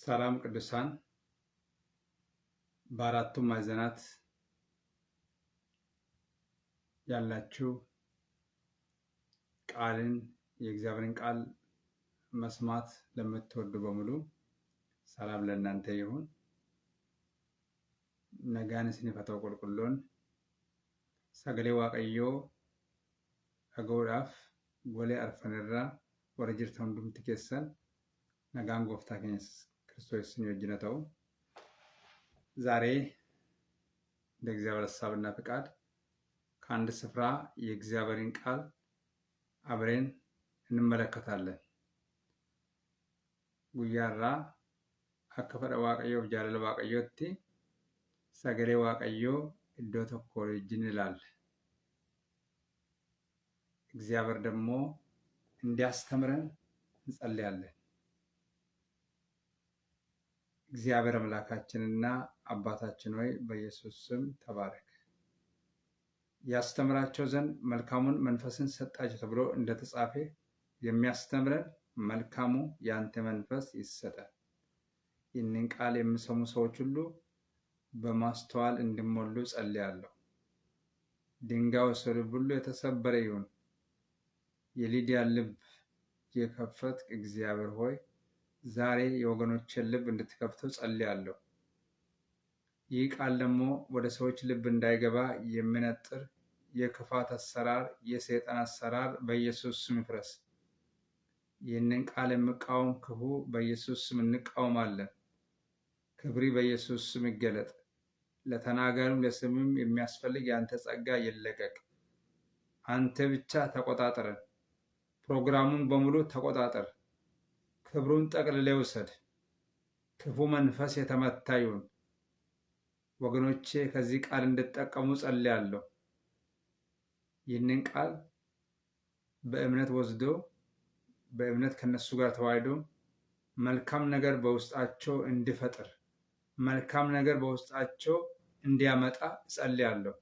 ሰላም ቅዱሳን በአራቱም ማዕዘናት ያላችሁ የእግዚአብሔርን ቃል መስማት ለምትወዱ በሙሉ ሰላም ለእናንተ ይሁን። ነጋን ስንፈተው ቁልቁሎን ሰገሌ ዋቀዮ አገውዳፍ ጎሌ አርፈንራ ወረጅርተ ሁንዱምቲ ኬሰን ነጋን ጎፍታ ኬኘስ ክርስቶስን ይወጅነተው ዛሬ እንደ እግዚአብሔር ሐሳብና ፍቃድ ከአንድ ስፍራ የእግዚአብሔርን ቃል አብረን እንመለከታለን። ጉያራ አከፈደ ዋቀዮ ጃለለ ዋቀዮቲ ሰገሌ ዋቀዮ እዶ ተኮ ወጅን ይላል። እግዚአብሔር ደግሞ እንዲያስተምረን እንጸልያለን። እግዚአብሔር አምላካችንና አባታችን ሆይ በኢየሱስ ስም ተባረክ። ያስተምራቸው ዘንድ መልካሙን መንፈስን ሰጣቸው ተብሎ እንደተጻፈ የሚያስተምረን መልካሙ ያንተ መንፈስ ይሰጣል። ይህንን ቃል የሚሰሙ ሰዎች ሁሉ በማስተዋል እንዲሞሉ ጸልያለሁ። ድንጋዩ ልብ ሁሉ የተሰበረ ይሁን። የሊዲያ ልብ የከፈትክ እግዚአብሔር ሆይ ዛሬ የወገኖችን ልብ እንድትከፍተው ጸልያለሁ። ይህ ቃል ደግሞ ወደ ሰዎች ልብ እንዳይገባ የሚነጥር የክፋት አሰራር፣ የሰይጣን አሰራር በኢየሱስ ስም ይፍረስ። ይህንን ቃል የሚቃወም ክፉ በኢየሱስ ስም እንቃወማለን። ክብሪ በኢየሱስ ስም ይገለጥ። ለተናጋሪም ለስምም የሚያስፈልግ የአንተ ጸጋ ይለቀቅ። አንተ ብቻ ተቆጣጠረን። ፕሮግራሙን በሙሉ ተቆጣጠር። ክብሩን ጠቅልለህ ውሰድ። ክፉ መንፈስ የተመታ ይሁን። ወገኖቼ ከዚህ ቃል እንድትጠቀሙ ጸልያለሁ። ይህንን ቃል በእምነት ወስዶ በእምነት ከነሱ ጋር ተዋህዶ መልካም ነገር በውስጣቸው እንዲፈጥር መልካም ነገር በውስጣቸው እንዲያመጣ ጸልያለሁ።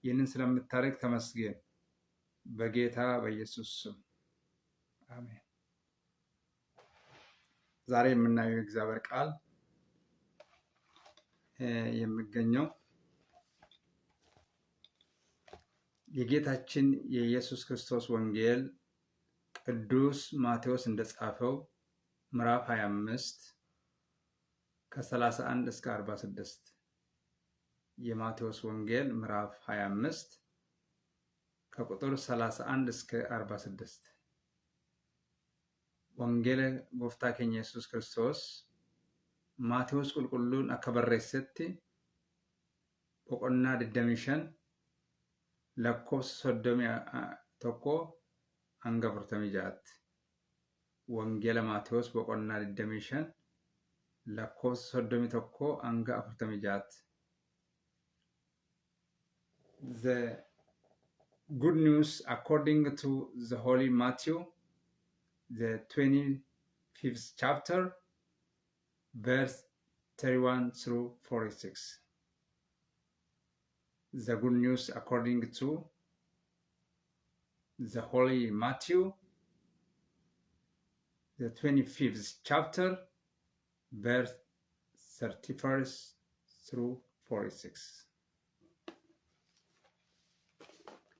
ይህንን ስለምታደርግ ተመስገን። በጌታ በኢየሱስ ስም አሜን። ዛሬ የምናየው የእግዚአብሔር ቃል የሚገኘው የጌታችን የኢየሱስ ክርስቶስ ወንጌል ቅዱስ ማቴዎስ እንደጻፈው ምዕራፍ 25 ከ31 እስከ 46 የማቴዎስ ወንጌል ምዕራፍ 25 ከቁጥር 31 እስከ 46 ወንጌል ጎፍታ ኬኛ ኢየሱስ ክርስቶስ ማቴዎስ ቁልቁሉን አከበረሰቲ ቦቆና 25 ለኮስ 31 hanga 46 ወንጌል ማቴዎስ ቦቆና 25 ለኮስ 31 hanga 46 The good news according to the Holy Matthew, the 25th chapter, verse 31 through 46. The good news according to the Holy Matthew, the 25th chapter, verse 31 through 46.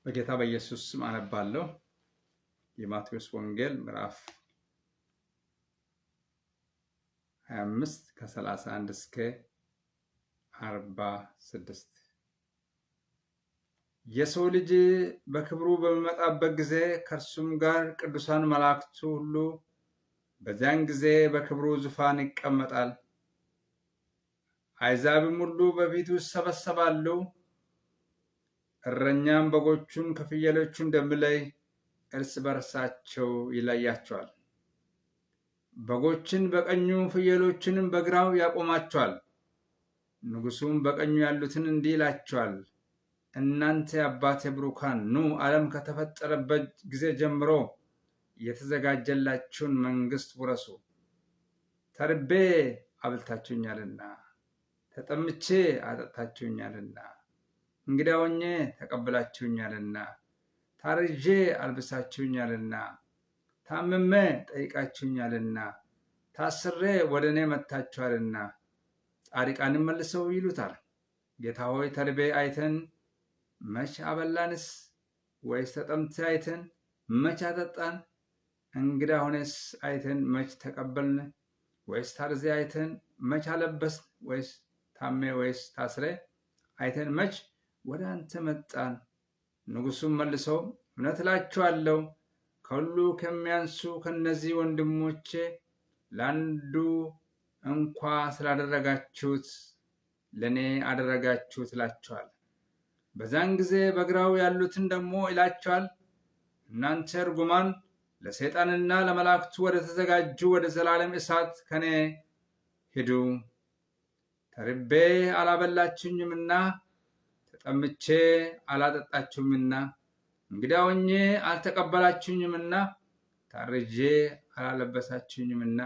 በጌታ በኢየሱስ ስም አነባለሁ። የማቴዎስ ወንጌል ምዕራፍ 25 ከ31 እስከ 46 የሰው ልጅ በክብሩ በሚመጣበት ጊዜ ከእርሱም ጋር ቅዱሳን መላእክቱ ሁሉ በዚያን ጊዜ በክብሩ ዙፋን ይቀመጣል። አሕዛብም ሁሉ በፊቱ ይሰበሰባሉ። እረኛም በጎቹን ከፍየሎቹ እንደሚለይ እርስ በርሳቸው ይለያቸዋል። በጎችን በቀኙ ፍየሎችንም በግራው ያቆማቸዋል። ንጉሡም በቀኙ ያሉትን እንዲህ ይላቸዋል፣ እናንተ የአባቴ ብሩካን ኑ፣ ዓለም ከተፈጠረበት ጊዜ ጀምሮ የተዘጋጀላችሁን መንግሥት ውረሱ። ተርቤ አብልታችሁኛልና፣ ተጠምቼ አጠጥታችሁኛልና፣ እንግዳ ሆኜ ተቀብላችሁኛልና፣ ታርዤ አልብሳችሁኛልና፣ ታምሜ ጠይቃችሁኛልና፣ ታስሬ ወደ እኔ መጥታችኋልና። ጻድቃንም መልሰው ይሉታል፣ ጌታ ሆይ ተርቤ አይተን መች አበላንስ? ወይስ ተጠምተን አይተን መች አጠጣን? እንግዳ ሆነስ አይተን መች ተቀበልን? ወይስ ታርዜ አይተን መች አለበስን? ወይስ ታሜ ወይስ ታስሬ አይተን መች ወደ አንተ መጣን? ንጉሡም መልሰው እውነት እላችኋለሁ ከሁሉ ከሚያንሱ ከነዚህ ወንድሞቼ ለአንዱ እንኳ ስላደረጋችሁት ለእኔ አደረጋችሁት እላችኋለሁ። በዛን ጊዜ በግራው ያሉትን ደግሞ ይላቸዋል፣ እናንተ ርጉማን ለሰይጣንና ለመላእክቱ ወደ ተዘጋጁ ወደ ዘላለም እሳት ከኔ ሂዱ። ተርቤ አላበላችሁኝምና፣ ተጠምቼ አላጠጣችሁምና፣ እንግዳ ሆኜ አልተቀበላችሁኝምና፣ ታርዤ አላለበሳችሁኝምና፣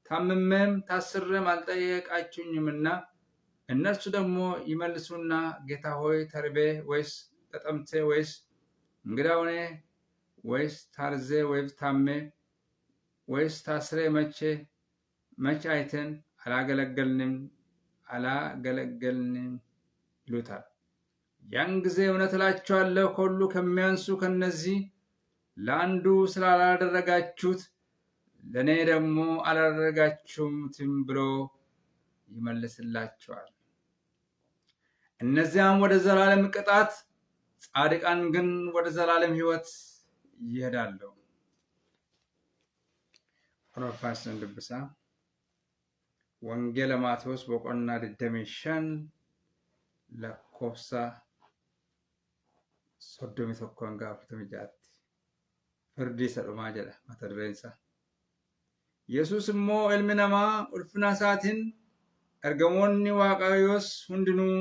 ታምሜም ታስሬም አልጠየቃችሁኝምና። እነርሱ ደግሞ ይመልሱና ጌታ ሆይ ተርቤ ወይስ ተጠምቼ ወይስ እንግዳ ሆኜ ወይስ ታርዤ ወይስ ታሜ ወይስ ታስሬ መቼ አይተን አላገለገልንም ይሉታል። ያን ጊዜ እውነት እላችኋለሁ ከሁሉ ከሚያንሱ ከነዚህ ለአንዱ ስላላደረጋችሁት ለእኔ ደግሞ አላደረጋችሁትም ብሎ ይመልስላቸዋል። እነዚያም ወደ ዘላለም ቅጣት፣ ጻድቃን ግን ወደ ዘላለም ሕይወት ይሄዳሉ። ፕሮፌሰር ድብሳ ወንጌለ ማቴዎስ ቦቆና ድደሜሻን ለኮፍሳ ሶዶሚ tokkoon gaafatame jaatti firdii isa dhumaa jedha mata dureen isaa. Yesuus immoo ilmi namaa ulfina isaatiin ergamoonni Waaqayyoos hundinuu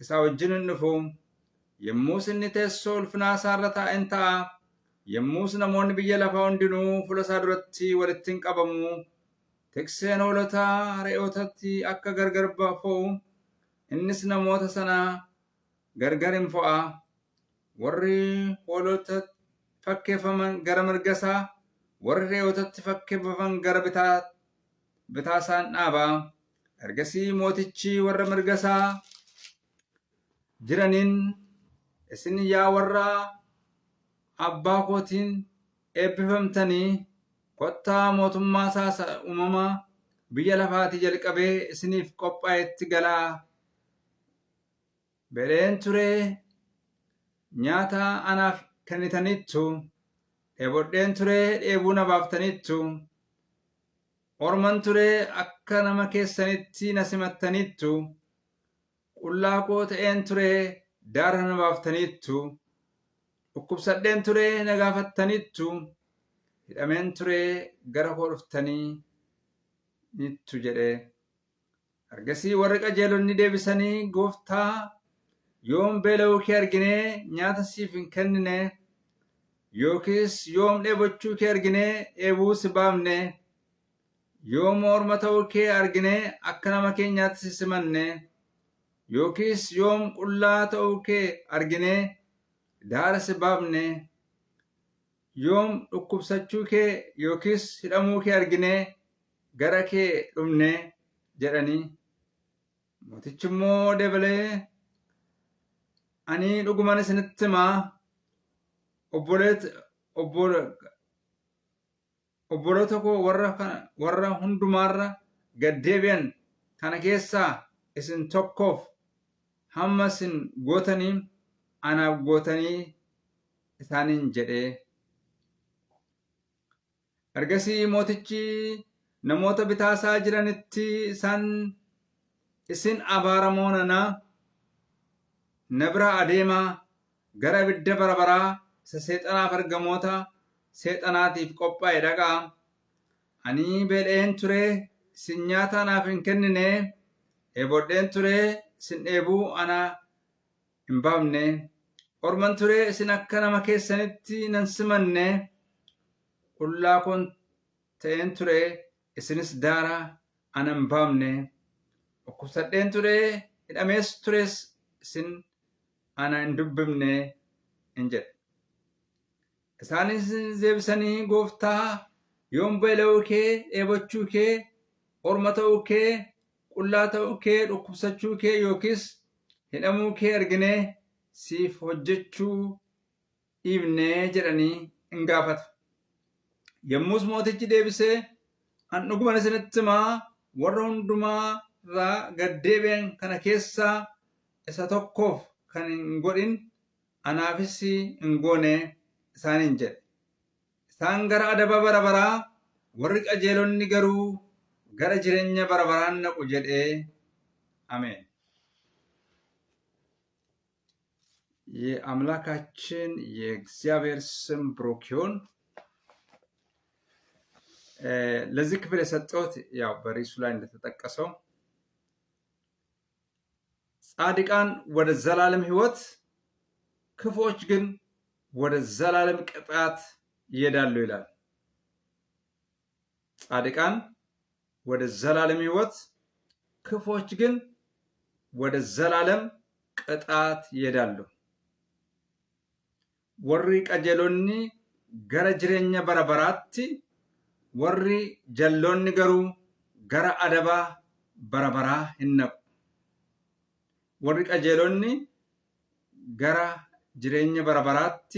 isaa wajjin hin dhufu. Yommus inni teessoo ulfinaa isaa irra taa'en ta'a. Yommus namoonni biyya lafaa hundinuu fuula isaa duratti walitti hin qabamu. Tikseen hoolotaa re'ootatti akka gargar fo'u, innis namoota sana gargar hin fo'a. Warri hoolota fakkeeffaman gara mirga isaa, warri re'ootatti fakkeeffaman gara bitaa isaan dhaaba. Ergasii mootichi warra mirga isaa jiraniin, isin yaa warra abbaa kootiin eebbifamtanii, kottaa mootummaa isaa uumamaa biyya lafaatii jalqabee isiniif qophaa'etti galaa. Beeleen ture nyaata anaaf kennitaniittu, dheebodheen ture dheebuu na baaftaniittu, orman ture akka nama keessanitti na simattaniittu, qullaa koo ta'een ture daara na baaftaniittu, dhukkubsadheen ture na gaafattaniittu, hidhameen ture gara koo dhuftaniittu jedhe. Ergasii warri qajeelonni deebisanii, Gooftaa, yoom beela'uu kee arginee nyaata siif hin kennine? Yookiis yoom dheebochuu kee arginee dheebuu si baafne? Yoom orma ta'uu kee arginee akka nama keenyaatti si simanne? Yookiis yoom qullaa ta'uu kee arginee daara si baafne? Yoom dhukkubsachuu kee yookiis hidhamuu kee arginee gara kee dhufne jedhanii. Mootichi immoo dabalee, ani dhugumaan isinitti himaa, obboloota koo warra hundumaarra gad deebi'an kana keessaa isin tokkoof hamma isin gootanii anaaf gootanii isaaniin jedhe. Ergasii mootichi namoota bitaa isaa jiranitti isin abaaramoo nana, na bira adeemaa gara ibidda bara baraa isa seexanaaf ergamoota seexanaatiif qophaa'e dhaqaa. Ani beela'een ture, isin nyaata anaaf hin kennine, dheebodheen ture, isin dheebuu ana hin baafne, orman ture, isin akka nama keessanitti nan simanne, qullaa koon ta'een ture, isinis daara ana hin baafne, dhukkubsadheen ture, hidhamees tures, isin ana hin dubbifne hin jedhe. Isaanis deebisanii, Gooftaa, ዮምበለውኬ ኤቦቹኬ ኦርመተውኬ ቁላተውኬ ዱኩብሰቹኬ ዮኪስ ሂደሙኬ እርግኔ ሲፍ ሆጀቹ ኢብኔ ጀደኒ እንጋፈቱ የሙስ ሞቲchi deebisee an dhuguma isinitti himaa warra hundumaa irraa gaddeebi'an kana keessaa isa tokkoof kan hin godhin anaafis hin goone isaaniin jedhe. Isaan gara adaba bara baraa warri qajeelonni garuu gara jireenya bara baraan naqu jedhee. Ameen. የአምላካችን የእግዚአብሔር ስም ብሩክ ይሁን። ለዚህ ክፍል የሰጠሁት ያው በርዕሱ ላይ እንደተጠቀሰው ጻድቃን ወደ ዘላለም ሕይወት ክፉዎች ግን ወደ ዘላለም ቅጣት ይሄዳሉ ይላል። ጻድቃን ወደ ዘላለም ሕይወት ክፉዎች ግን ወደ ዘላለም ቅጣት ይሄዳሉ። ወሪ ቀጀሎኒ ገረ ጅሬኛ በረበራቲ ወሪ ጀሎኒ ገሩ ገረ አደባ በረበራ ይነቁ። ወሪ ቀጀሎኒ ገረ ጅሬኛ በረበራቲ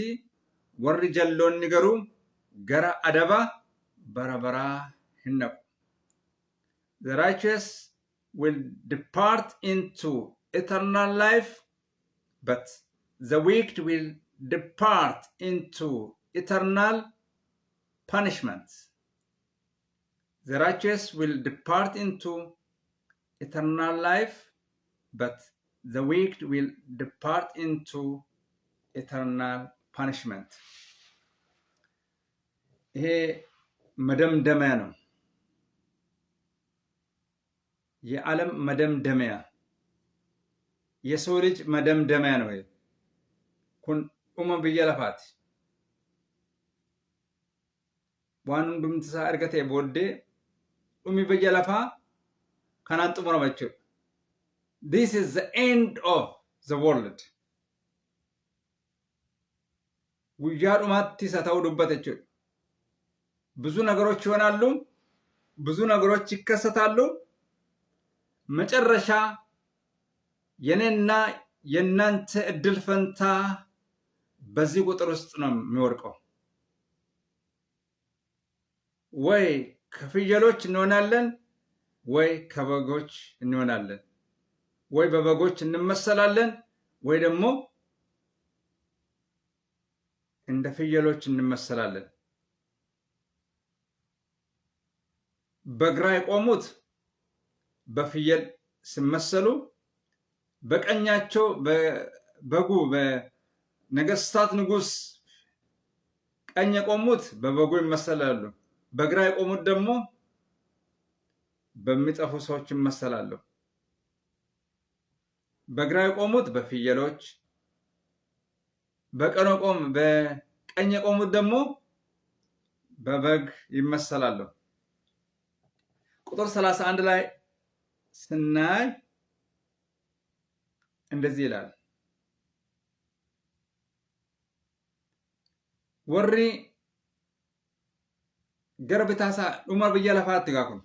ወሪ ጀሎኒ ገሩ ገረ አደባ በረበራ ይነቁ። The righteous will depart into eternal life, but the wicked will depart into eternal punishment. The righteous will depart into eternal life, but the wicked will depart into eternal punishment. ይሄ መደምደሚያ ነው። የዓለም መደምደሚያ የሰው ልጅ መደምደሚያ ነው። ኩን ኡመ ብየ ለፋት ዋን ሁንዱምትሳ እርገቴ ቦዴ ኡሚ ብየ ለፋ ከናን ጥሙረመችው this is the end of the world ጉያ ዱማቲ ሰታው ዱበተችው ብዙ ነገሮች ይሆናሉ፣ ብዙ ነገሮች ይከሰታሉ። መጨረሻ የኔና የናንተ እድል ፈንታ በዚህ ቁጥር ውስጥ ነው የሚወርቀው። ወይ ከፍየሎች እንሆናለን፣ ወይ ከበጎች እንሆናለን። ወይ በበጎች እንመሰላለን፣ ወይ ደግሞ እንደ ፍየሎች እንመሰላለን። በግራ የቆሙት በፍየል ሲመሰሉ፣ በቀኛቸው በበጉ በነገስታት ንጉስ ቀኝ የቆሙት በበጉ ይመሰላሉ። በግራ የቆሙት ደግሞ በሚጠፉ ሰዎች ይመሰላሉ። በግራ የቆሙት በፍየሎች፣ በቀኝ የቆሙት ደግሞ በበግ ይመሰላሉ። ቁጥር 31 ላይ ስናይ እንደዚህ ይላል። ወሪ ገርብታሳ ኡመር ብየ ለፋት ጋኩን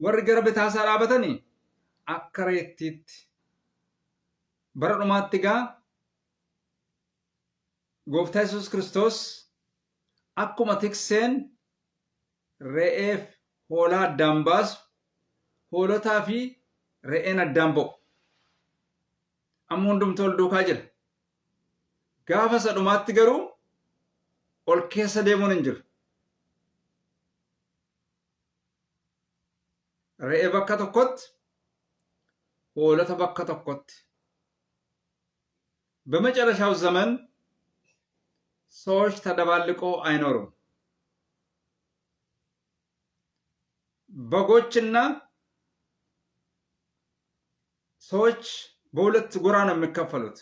ወሪ ገርብታሳ ዳበተኒ አከሬቲት በረዱማት ጋ ጎፍታ ኢየሱስ ክርስቶስ አኩማ ቲክሴን ሬኤፍ ሆላ ዳምባስ ሆሎታ ፊ ሬኤን አዳምቦ አሙንዱም ተወልዶ ካጀል ጋፈ ሰዱማት ገሩ ol keessa deemuun hin jiru. Re'ee bakka tokkotti, hoolota bakka tokkotti. በመጨረሻው ዘመን ሰዎች ተደባልቀው አይኖሩም። በጎችና ሰዎች በሁለት ጎራ ነው የሚከፈሉት።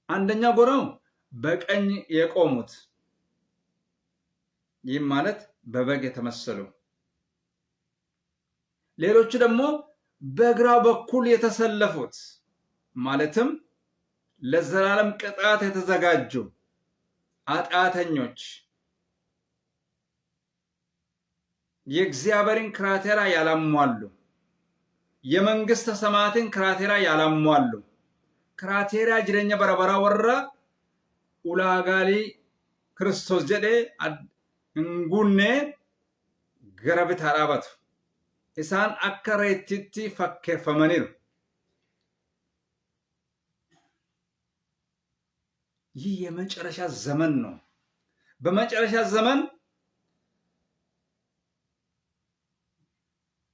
አንደኛው ጎራው በቀኝ የቆሙት ይህም ማለት በበግ የተመሰሉ፣ ሌሎቹ ደግሞ በግራ በኩል የተሰለፉት ማለትም ለዘላለም ቅጣት የተዘጋጁ ኃጢአተኞች የእግዚአብሔርን ክራቴራ ያላሟሉ የመንግስተ ሰማያትን ክራቴራ ያላሟሉ ክራቴራ ጅረኛ በረበራ ወራ ኡላጋሊ ክርስቶስ ጀዴ እንጉኔ ገረብት አራበቱ ኢሳን አከሬቲቲ ፈኬፈመኒሩ ይህ የመጨረሻ ዘመን ነው። በመጨረሻ ዘመን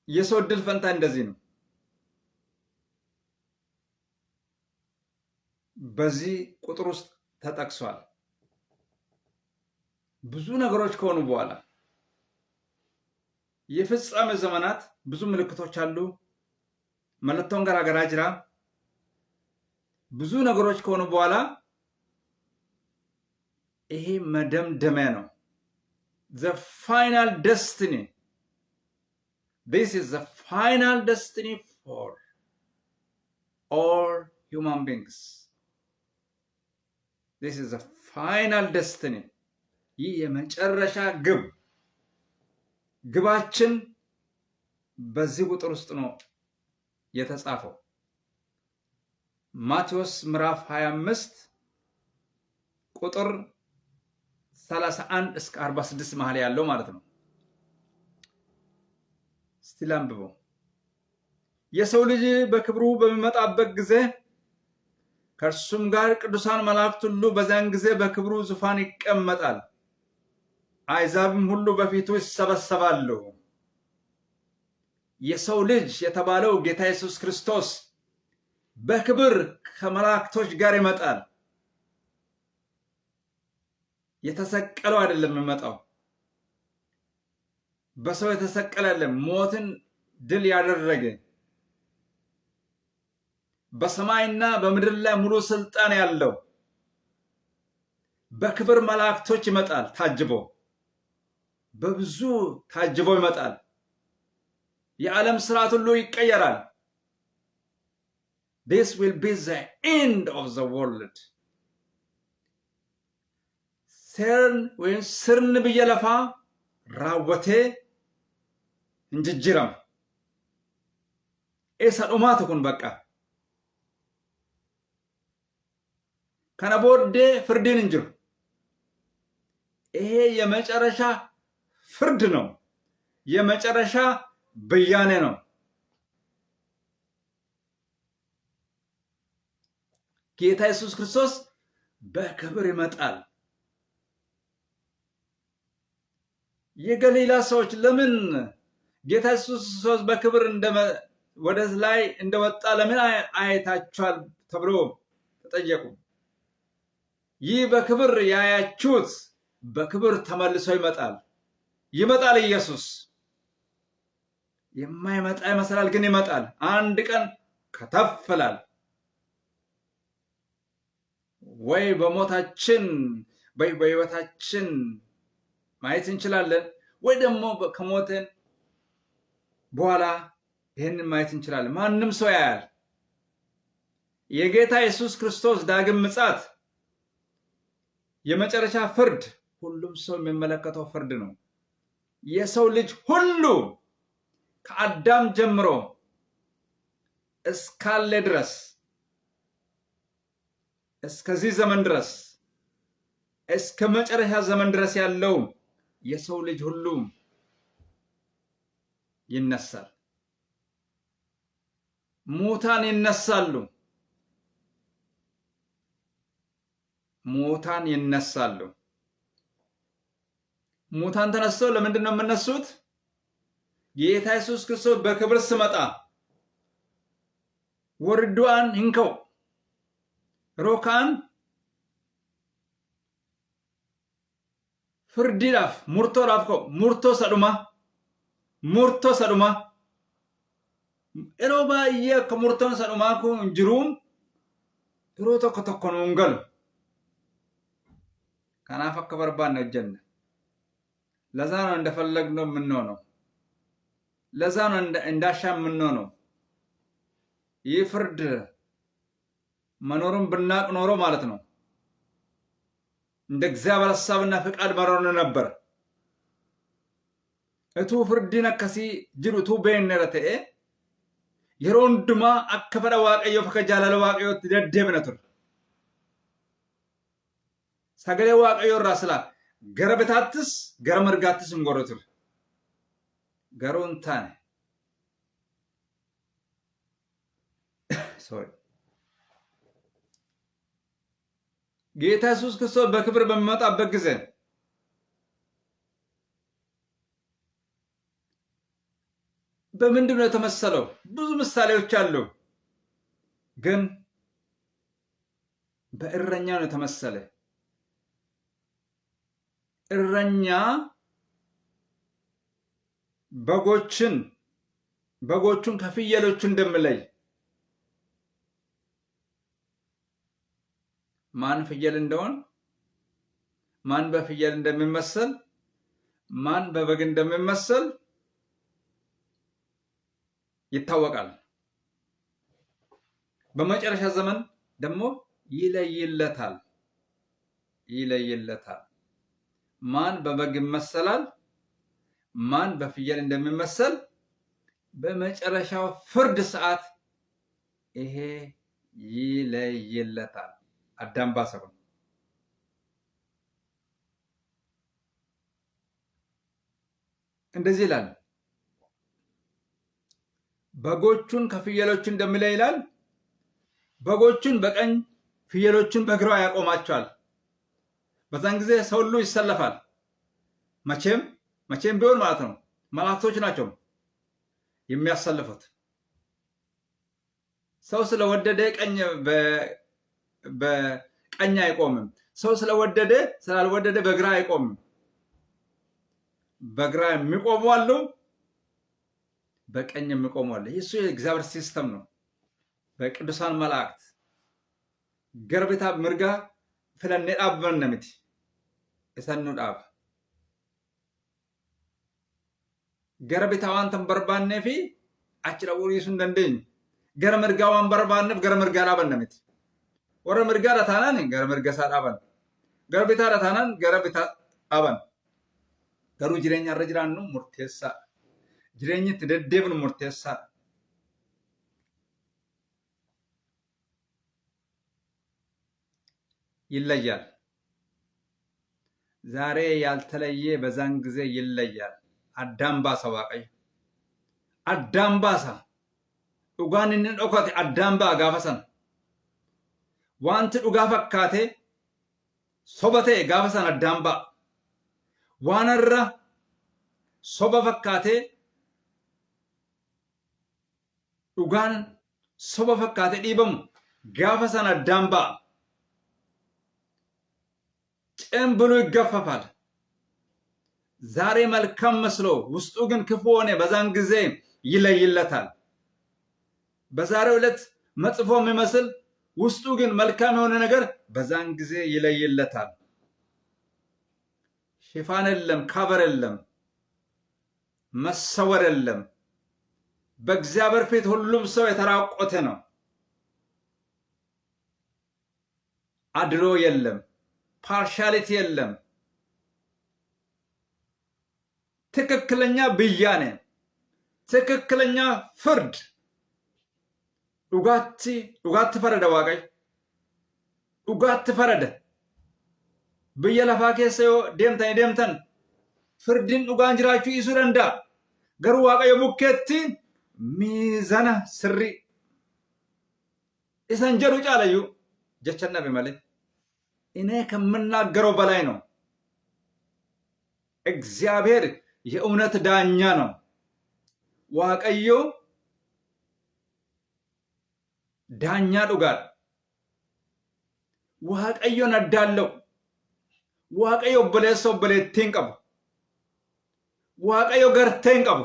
የሰው ዕድል ፈንታ እንደዚህ ነው። በዚህ ቁጥር ውስጥ ተጠቅሷል። ብዙ ነገሮች ከሆኑ በኋላ የፍጻሜ ዘመናት ብዙ ምልክቶች አሉ። መለቶን ገራገራ ጅራ ብዙ ነገሮች ከሆኑ በኋላ ይሄ መደምደሚያ ነው። the final destiny. This is the final destiny for all human beings. This is the final destiny. ይህ የመጨረሻ ግባችን በዚህ ቁጥር ውስጥ ነው የተጻፈው። ማቴዎስ ምዕራፍ 25 ቁጥር 31 እስከ 46 መሃል ያለው ማለት ነው። እስቲ ላንብበው። የሰው ልጅ በክብሩ በሚመጣበት ጊዜ ከእርሱም ጋር ቅዱሳን መላእክት ሁሉ በዚያን ጊዜ በክብሩ ዙፋን ይቀመጣል። አሕዛብም ሁሉ በፊቱ ይሰበሰባሉ። የሰው ልጅ የተባለው ጌታ ኢየሱስ ክርስቶስ በክብር ከመላእክቶች ጋር ይመጣል። የተሰቀለው አይደለም የሚመጣው። በሰው የተሰቀለ አይደለም፣ ሞትን ድል ያደረገ በሰማይና በምድር ላይ ሙሉ ስልጣን ያለው በክብር መላእክቶች ይመጣል። ታጅቦ በብዙ ታጅቦ ይመጣል። የዓለም ስርዓት ሁሉ ይቀየራል። This will be the end of the world. ወይም ስርን ብየለፋ ራወቴ እንጅጅረም ኤሰዱማት ኩን በቃ ከነቦዴ ፍርድን እንጅሩ ይሄ የመጨረሻ ፍርድ ነው። የመጨረሻ በያኔ ነው። ጌታ ኢየሱስ ክርስቶስ በክብር ይመጣል። የገሊላ ሰዎች ለምን ጌታ ኢየሱስ ክርስቶስ በክብር ወደ ላይ እንደወጣ ለምን አይታችኋል ተብሎ ተጠየቁ። ይህ በክብር ያያችሁት በክብር ተመልሶ ይመጣል። ይመጣል ኢየሱስ። የማይመጣ ይመስላል ግን ይመጣል። አንድ ቀን ከተፈላል ወይ በሞታችን ወይ በሕይወታችን ማየት እንችላለን፣ ወይ ደግሞ ከሞትን በኋላ ይህንን ማየት እንችላለን። ማንም ሰው ያያል። የጌታ ኢየሱስ ክርስቶስ ዳግም ምጽአት የመጨረሻ ፍርድ ሁሉም ሰው የሚመለከተው ፍርድ ነው። የሰው ልጅ ሁሉ ከአዳም ጀምሮ እስካለ ድረስ እስከዚህ ዘመን ድረስ እስከ መጨረሻ ዘመን ድረስ ያለው የሰው ልጅ ሁሉ ይነሳል። ሙታን ይነሳሉ። ሙታን ይነሳሉ። ሙታን ተነስተው ለምንድን ነው የምነሱት? ጌታ ኢየሱስ ክርስቶስ በክብር ሲመጣ ወርዱአን እንከው ሮካን ፍርዲዳፍ ሙርቶ ራፍኮ ሙርቶ ሰዱማ ኤሮ ባየ ከሙርቶን ሰዱማ ኩ እንጅሩም ኤሮ tokko ነው እንገሉ ከናፈ ከበርባን ነው ጀነ ለዛ ነው እንደፈለግነው የምንሆነው። ለዛ ነው እንዳሻ የምንሆነው። ይህ ፍርድ መኖሩን ብናቅ ኖሮ ማለት ነው እንደ እግዚአብሔር ሐሳብና ፍቃድ መሮን ነበር። እቱ ፍርድን አከሲ ጅሩቱ በእነረተ የሮንድማ አከፈረ ዋቀዮ ፈከጃላለ ዋቀዮ ደደብነ ቱር ሰገሌ ዋቀዮ ራስላ ገረበታትስ ገረመርጋትስ እንጎረቱር ገሮንታነ ሶሪ ጌታ ኢየሱስ ክርስቶስ በክብር በሚመጣበት ጊዜ በምንድነው የተመሰለው? ብዙ ምሳሌዎች አሉ፣ ግን በእረኛ ነው የተመሰለ። እረኛ በጎቹን ከፍየሎቹ እንደሚለይ ማን ፍየል እንደሆነ ማን በፍየል እንደሚመሰል ማን በበግ እንደሚመሰል ይታወቃል። በመጨረሻ ዘመን ደግሞ ይለይለታል። ማን በበግ ይመሰላል ማን በፍየል እንደሚመሰል በመጨረሻው ፍርድ ሰዓት ይሄ ይለይለታል። አዳም ባሰው እንደዚህ ይላል፣ በጎቹን ከፍየሎቹ እንደሚለይ ይላል። በጎቹን በቀኝ ፍየሎቹን በግራ ያቆማቸዋል። በዛን ጊዜ ሰው ሁሉ ይሰለፋል። መቼም ቢሆን ማለት ነው መላእክቶች ናቸው የሚያሰልፉት። ሰው ስለወደደ በቀኝ አይቆምም። ሰው ስላልወደደ በግራ አይቆምም። በግራ የሚቆሙ አሉ፣ በቀኝ የሚቆሙ አሉ። ይህ የእግዚአብሔር ሲስተም ነው። በቅዱሳን መላእክት ገርቤታ ምርጋ ፍለኔ ዳብን ነምቲ እሰኑ ዳብ ገርቤታ ዋንተን በርባኔ ፊ አችራ ወሪሱን ደንደኝ ገረ ምርጋ ዋን በርባኔ ገረ ምርጋ ዳብን ነምቲ ወረ ምርጋ ዳታናን ገረ ምርጋ ሳዳበን ገርቤታ ዳታናን ገረቤታ ዳበን ገሩ ጅሬኛ ረጅራኑ ሙርቴሳ ጅሬኝት ደደብን ሙርቴሳ ይለያል። ዛሬ ያልተለየ በዛን ጊዜ ይለያል። አዳም ባሳ ዋቀይ አዳም ባሳ ዱጋንን ዶከተ አዳም ባ ጋፈሰን ዋንት ዱጋ ፈካቴ ሶበቴ ጋፈሰን አዳም ባ ዋነራ ሶበ ፈካቴ ዱጋን ሶበ ፈካቴ ዲበሙ ጋፈሰን አዳም ባ ጭምብሉ ይገፈፋል። ዛሬ መልካም መስሎ ውስጡ ግን ክፉ ሆነ፣ በዛን ጊዜ ይለይለታል። በዛሬው ዕለት መጥፎ የሚመስል ውስጡ ግን መልካም የሆነ ነገር በዛን ጊዜ ይለይለታል። ሽፋን የለም፣ ካቨር የለም፣ መሰወር የለም። በእግዚአብሔር ፊት ሁሉም ሰው የተራቆተ ነው። አድሎ የለም፣ ፓርሻሊቲ የለም። ትክክለኛ ብያኔ፣ ትክክለኛ ፍርድ ዱጋት ፈረደ ዋቀይ ዱጋት ፈረደ ብየ ለፋ ኬሰዮ ደምተን ፍርድን ዱጋን ጅራችሁ ይሱ ደንዳ ገሩ ዋቀዮ ቡኬቲ ሚዛና ስሪ ኢሰንጀሩ ጫለዩ ጀቸነብ ማለት እኔ ከምናገረው በላይ ነው። እግዚአብሔር የእውነት ዳኛ ነው። ዋቀዮ ዳኛ ዱጋር ዋቀዮ ነዳለው ዋቀዮ በለሶ በለቴን ቀቡ ዋቀዮ ገርቴን ቀቡ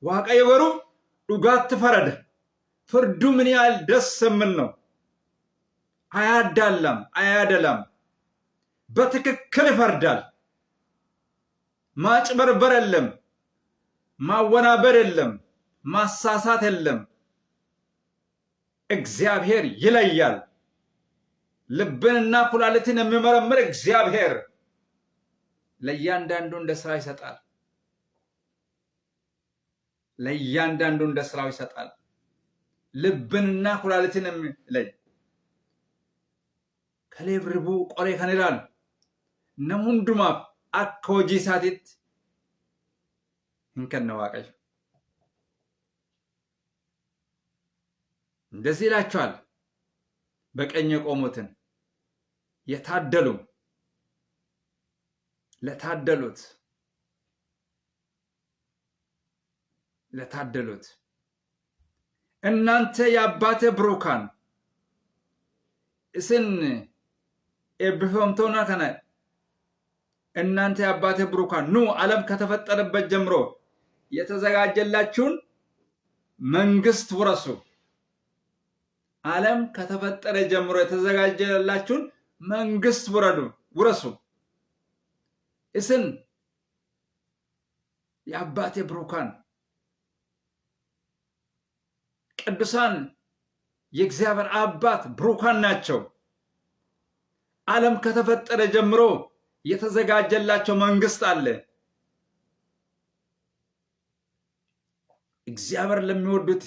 ዋቀዮ ገሩ ዱጋት ፈረደ። ፍርዱ ምን ያህል ደስ የሚል ነው። አያዳላም፣ አያደላም፣ በትክክል ይፈርዳል። ማጭበርበር የለም፣ ማወናበር የለም፣ ማሳሳት የለም። እግዚአብሔር ይለያል። ልብንና ኩላሊትን የሚመረምር እግዚአብሔር ለእያንዳንዱ እንደ ስራ ይሰጣል። ለእያንዳንዱ እንደ ስራው ይሰጣል። ልብንና ኩላሊትን የሚለይ ከሌብርቡ ቆሬ ከንላል ነሙንዱማፍ አከ ሆጂ ኢሳቲት እንከነ ዋቀዩ እንደዚህ ይላቸዋል። በቀኝ የቆሙትን የታደሉ ለታደሉት እናንተ የአባቴ ብሩካን እስን ኤብፈምቶና ከነ እናንተ የአባቴ ብሩካን ኑ ዓለም ከተፈጠረበት ጀምሮ የተዘጋጀላችሁን መንግስት ውረሱ። ዓለም ከተፈጠረ ጀምሮ የተዘጋጀላችሁን መንግስት ውረሱ። እስን የአባቴ ብሩካን ቅዱሳን የእግዚአብሔር አባት ብሩካን ናቸው። ዓለም ከተፈጠረ ጀምሮ የተዘጋጀላቸው መንግስት አለ። እግዚአብሔር ለሚወዱት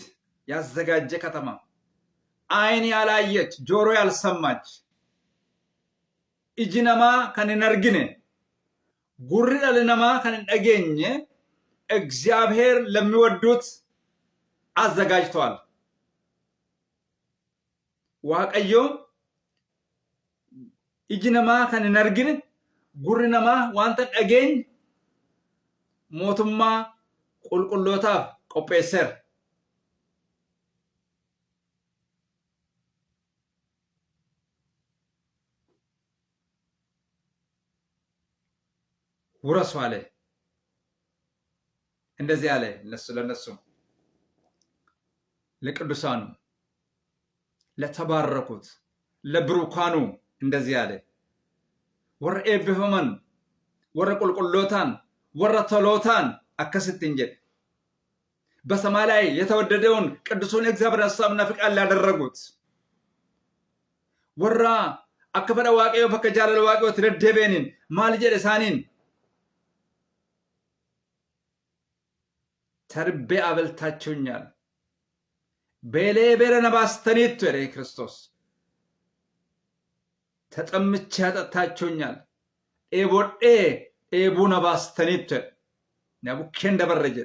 ያዘጋጀ ከተማ፣ አይን ያላየች ጆሮ ያልሰማች እጅ ነማ ከንን አርግነ ጉሪ ለነማ ከንን ደገኘ እግዚአብሔር ለሚወዱት አዘጋጅቷል። ዋቀዮ እጅ ነማ ከንን አርግነ ጉሪ ነማ ዋንተ ደገኝ ሞቱማ ቁልቁሎታፍ ቆጴሰር ውረሱ አለ። እንደዚህ አለ ለነሱ ለቅዱሳኑ ለተባረኩት ለብሩካኑ እንደዚህ አለ። ወረ ኤብፈመን ወረ ቁልቁሎታን ወረ ተሎታን አከስት እንጀ በሰማይ ላይ የተወደደውን ቅዱሱን እግዚአብሔር ሐሳብና ፍቃድ ላደረጉት ወራ አከፈደ ዋቀዮ ፈከጃለ ዋቀዮ ትደደበኒን ማልጀ ለሳኒን ተርቤ አበልታችሁኛል፣ ቤሌ ቤረነ ባስተኒቱ የሬ ክርስቶስ ተጠምቼ ያጠጣችሁኛል፣ ኤቦዴ ኤቡነ ባስተኒቱ ነቡኬ እንደበረጀ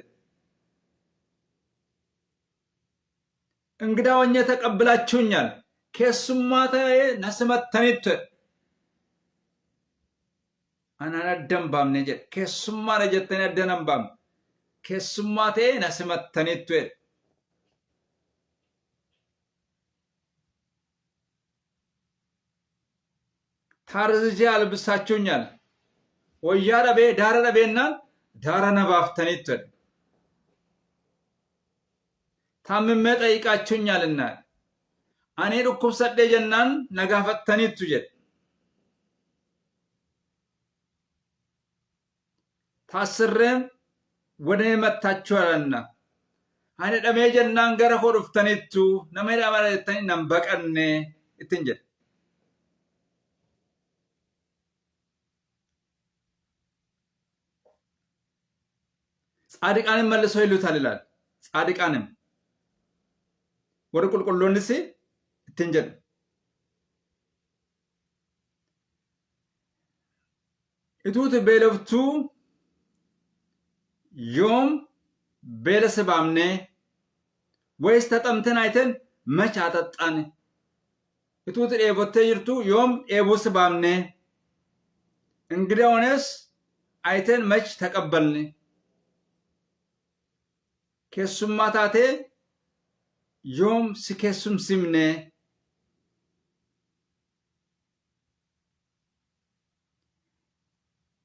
እንግዳ ሆኜ ተቀብላችሁኛል፣ ከሱማታዬ ነስመተኒቱ አናና ደምባም ነጀ ከሱማ ነጀተነ ደነምባም ከሱማቴ ነስመተኒቱ ታርዝጄ አልብሳችሁኛል፣ ወያ ደቤ ዳረ ደቤና ዳረ ነባፍተኒቱ ታምሜ ጠይቃችሁኛልና አኔ ዱኩብሰዴ ጀናን ነጋፈተኒቱ ጀ ታስሬም ወደ መታችኋልና አኔ ደሜ ጀናን ገረ ሆዱፍተኒቱ ነመዳ ማለተኒ ነምበቀነ እትንጀ ጻድቃንም መልሰው ይሉታል ይላል። ጻድቃንም ወደ ቁልቁሎንሲ እትንጀ እቱት ቤለፍቱ ዮም ቤለሰባምነ ወይስ ተጠምተን አይተን መች አጠጣን? እቱት ዴቦተ ይርቱ ዮም ኤቡስባምነ እንግዲያውንስ አይተን መች ተቀበልን? ኬሱማታቴ ዮም ሲኬሱም ሲምነ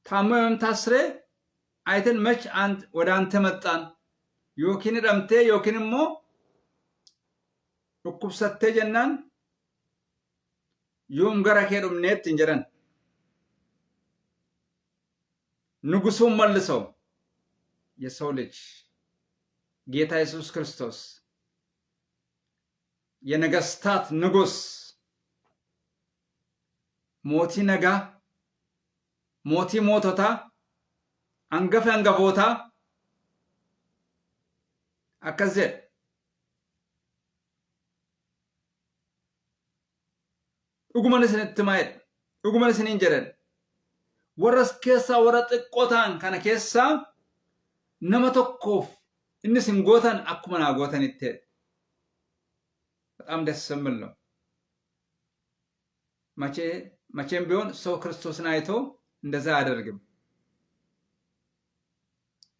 ታመም ታስሬ አይተን መች ወደ አንተ መጣን? ዮኪን ደምቴ ዮኪንሞ ዱኩብሰቴ ጀናን ዮም ገረ ኬዱምኔት እንጀረን ንጉሱም መልሰው የሰው ልጅ ጌታ ኢየሱስ ክርስቶስ የነገስታት ንጉስ ሞቲ ነጋ ሞቲ ሞቶታ አንገፍ አንገፎታ akkasee dhuguman isinitti maa'edha dhuguman isiniin jedhan warras keessaa warra xiqqootaan kana keessaa nama tokkoof inni isin gootan akkuma naa gootanitti በጣም ደስ የሚል ነው። መቼም ቢሆን ሰው ክርስቶስን አይቶ እንደዛ አያደርግም።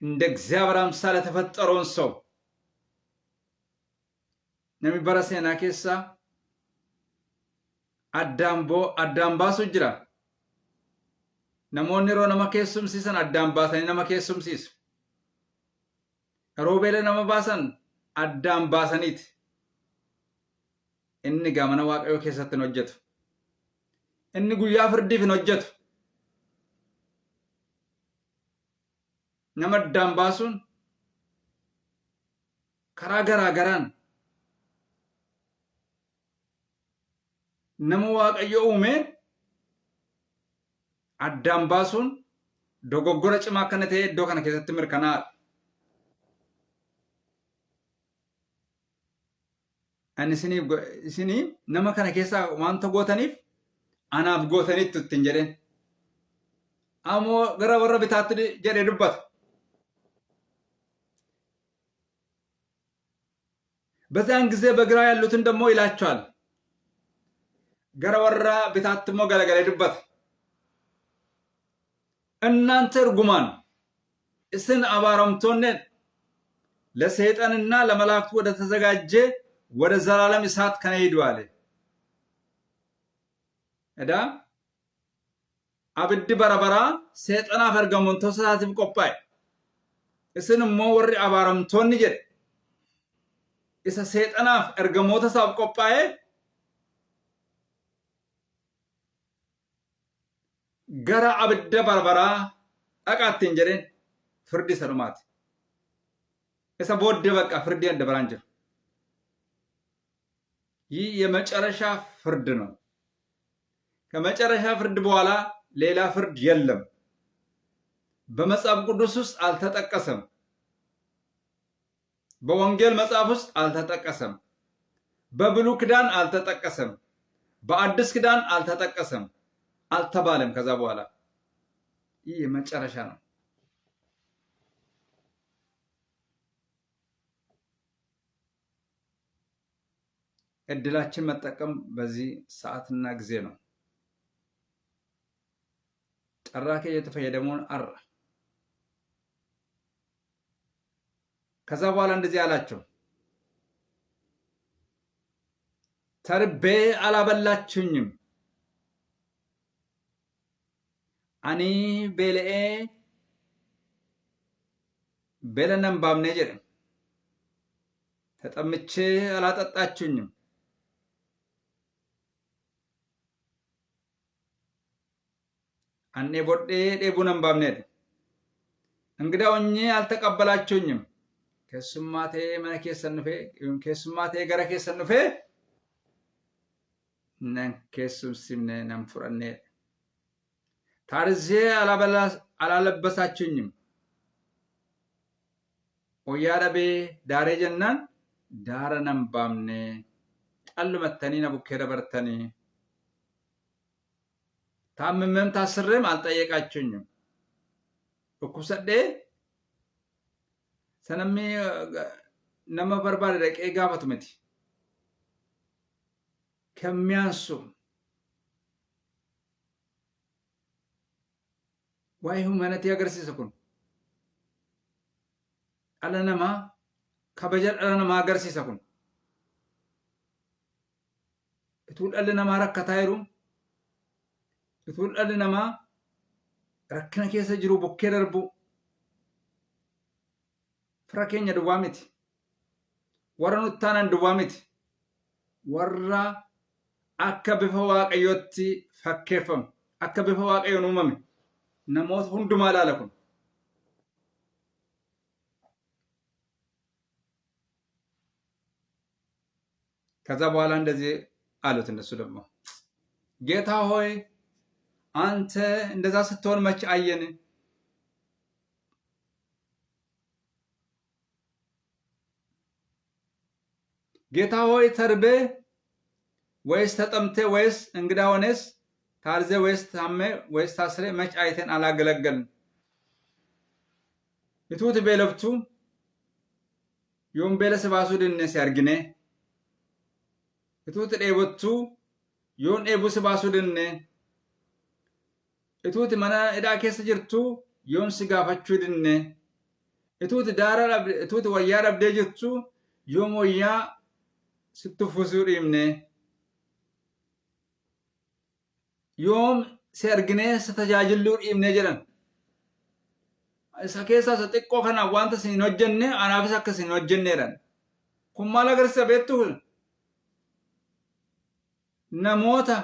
እንደ እግዚአብሔር አምሳል የተፈጠረውን ሰው ነሚበረሴና ኬሳ አዳምባሱ ጅራ ነሞኒ ሮ ነመ ኬሱምሲሰን አዳምባሰኒ ነመ ኬሱምሲሱ ሮቤለ ነመ ባሰን አዳምባሰኒት inni gamana waaqayyo keessatti hojjetu inni guyyaa firdiif hojjetu nama addaan baasuun karaa garaa garaan nama waaqayyo uume addaan baasuun dogoggora cimaa akkana ta'e iddoo kana keessatti mirkanaa'aadha. Ani isinii nama kana keessaa wanta gootaniif anaaf gootanitti ittiin jedheen ammoo gara warra bitaatti jedhee dubbata. በዛን ጊዜ በግራ ያሉትን ደግሞ ይላቸዋል gara warra bitaatti immoo galagalee dubbata. እናንተ እርጉማን isin abaaramtoonni ለሰይጣንና ለመላእክቱ ወደ ተዘጋጀ ወደ ዘላለም እሳት ከነ ሄዱ አለ። እዳ አብድ በረበራ ሰይጣና ፈርገሞንቶ ሰዓት ቆጳይ እስንሞ ወሪ አባረምቶን ጀደ እሰ ሰይጣና እርገሞተ ሳብ ቆጳይ ገራ አብድ በረበራ አቃተን ጀደን ፍርድ ሰሩማት እሰ ቦደ በቃ ፍርድ እንደ ብራንጀ ይህ የመጨረሻ ፍርድ ነው። ከመጨረሻ ፍርድ በኋላ ሌላ ፍርድ የለም። በመጽሐፍ ቅዱስ ውስጥ አልተጠቀሰም። በወንጌል መጽሐፍ ውስጥ አልተጠቀሰም። በብሉይ ኪዳን አልተጠቀሰም። በአዲስ ኪዳን አልተጠቀሰም። አልተባለም። ከዛ በኋላ ይህ የመጨረሻ ነው። እድላችን መጠቀም በዚህ ሰዓትና ጊዜ ነው። ጨራከ የተፈየደሞን አራ ከዛ በኋላ እንደዚህ አላቸው ተርቤ አላበላችሁኝም አኒ ቤለኤ ቤለነም ባምኔ ጀደ ተጠምቼ አላጠጣችሁኝም አኔ ቦዴ ዴቡነም ባምኔ እንግዳውኝ አልተቀበላችሁኝም ከስማቴ መነከ ሰንፈ ከስማቴ ገረከ ሰንፈ ነን ከሱም ሲምነ ነምፍረኔ ታርዜ አላለበሳችሁኝም ኦያዳቤ ዳሬ ጀናን ዳረነም ባምኔ ጣልመተኒ ነቡከ ደበርተኒ ታምመም ታስረም አልጠየቃችሁኝም እኩሰዴ ሰነሜ ነመ በርባደ ደቄ ጋፈቱመቲ ከሚያንሱ ዋይ ሁመነቲ አገርሲሰኩን አለነማ ከበጀር አለነማ አገርሲሰኩን እቱል አለነማ ረከታይሩ እቱል አለነማ ረከነ ከሰ ጅሩ ቦኬ ደርቡ ፍራኬኛ ድዋሚት ወረኑታናን ድዋሚት ወራ አከ ቢፈ ዋቀዮቲ ፈከፈም አከ ቢፈ ዋቀዮን ኡመም ነሞት ሁንዱማ ላለኩን ከዛ በኋላ እንደዚህ አሉት እነሱ ደግሞ ጌታ ሆይ አንተ እንደዛ ስትሆን መች አየን? ጌታ ሆይ ተርቤ ወይስ ተጠምቴ ወይስ እንግዳ ሆነስ ታርዘ ወይስ ታመ ወይስ ታስረ መች አይተን አላገለገልን? እቱት ቤለብቱ ዮም ቤለስ ባሱ ድነስ ያርግኔ እቱት ዴቦቱ ዮን ኤቡስ ባሱ ድነ እቱት መና እዳ ኬስ ጅርቱ ዮን ሲጋፈቹ ድነ እቱት ዳራ እቱት ወያ ረብደ ጅርቱ ዮም ወያ ስትፉሱ ዲምነ ዮም ሲያርግኔ ስተጃጅሉ ዲምነ ጀረን Sakesa sa xiqqoo kana wanta sin hojjenne anaafis akka sin hojjenneedhan. Kun maal agarsiisa beektu namoota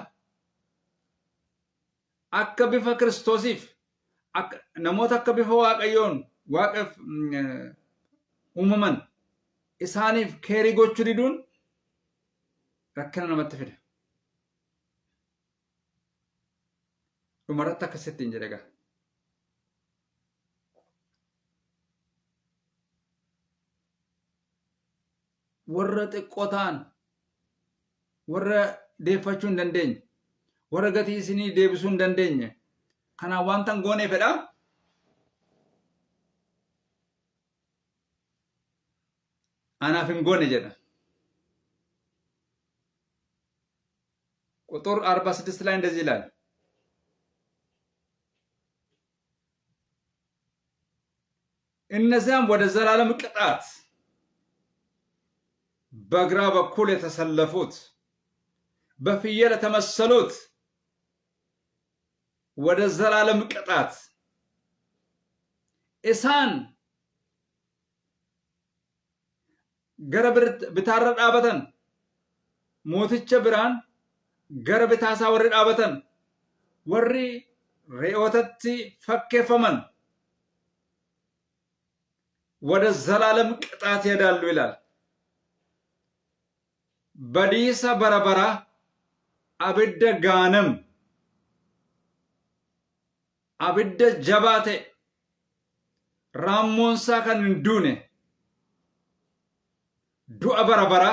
akka bifa Kiristoosiif namoota akka bifa Waaqayyoon Waaqaaf uumaman isaaniif keerii gochuu diduun rakkina namatti fida. Dhumarratti akkasitti hin jedhe gaa. warra xiqqootaan warra deeffachuu hin dandeenye warra gatii isinii deebisuu hin dandeenye kanaan wanta hin goone fedha anaaf hin goone jedha. ቁጥር 46 ላይ እንደዚህ ይላል እነዚያም ወደ ዘላለም ቅጣት በግራ በኩል የተሰለፉት በፍየል የተመሰሉት ወደ ዘላለም ቅጣት ኢሳን ገረብር ብታረዳበተን ሞትቸ ብራን ገረብታሳ ወረዳበተን ወሪ ሬኦተቲ ፈከፈመን ወደ ዘላለም ቅጣት ይሄዳሉ ይላል። Badiisa barabara abidda gaanam abidda jabaate raammoonsaa kan hin duune du'a barabara